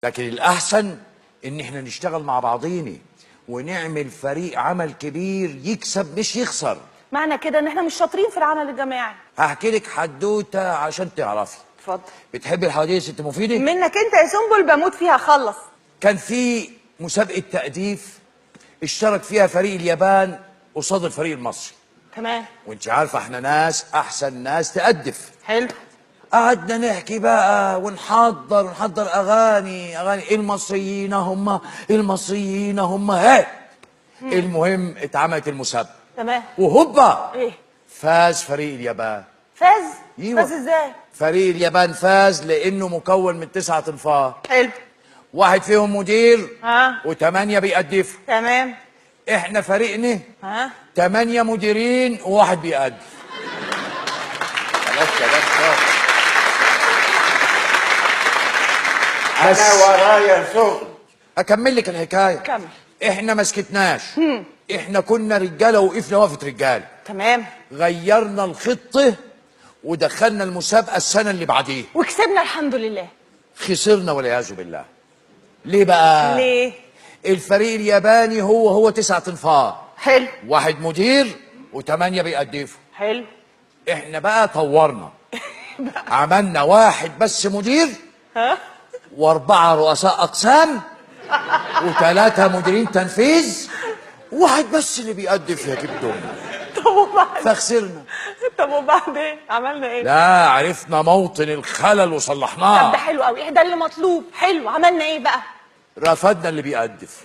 لكن الاحسن ان احنا نشتغل مع بعضينا ونعمل فريق عمل كبير يكسب مش يخسر. معنى كده ان احنا مش شاطرين في العمل الجماعي. هحكي لك حدوته عشان تعرفي. اتفضل. بتحبي الحواديت ست مفيده؟ منك انت يا سنبل بموت فيها. خلص. كان في مسابقه تأديف اشترك فيها فريق اليابان قصاد الفريق المصري. تمام. وانت عارفه احنا ناس احسن ناس تأدف. حلو. قعدنا نحكي بقى ونحضر اغاني المصريين هم المصريين هم المهم اتعملت المسابقه. تمام. وهوبا ايه؟ فاز فريق اليابان. فاز؟ ايوه. فاز ازاي؟ فريق اليابان فاز لانه مكون من 9 انفار. حلو. واحد فيهم مدير ها. و8 بيأدفوا. تمام. احنا فريقنا ها. 8 مديرين وواحد بيأدف. خلاص خلاص. انا ورايا شغل. اكمل لك الحكايه. كمل. احنا ما سكتناش. احنا كنا رجاله وقفنا وقفه رجاله. تمام. غيرنا الخطه ودخلنا المسابقه السنه اللي بعديها وكسبنا الحمد لله. خسرنا والعياذ بالله. ليه بقى؟ ليه؟ الفريق الياباني هو 9 انفار. حلو. واحد مدير و8 بيأدفوا. حلو. احنا بقى طورنا. عملنا واحد بس مدير ها. و4 رؤساء اقسام و3 مديرين تنفيذ وواحد بس اللي بيأدف يا جبتهم. طب وبعدين؟ فخسرنا. طب وبعدين عملنا ايه؟ لا عرفنا موطن الخلل طب وصلحناه. ده حلو قوي، ده اللي مطلوب. حلو، عملنا ايه بقى؟ رفضنا اللي بيأدف.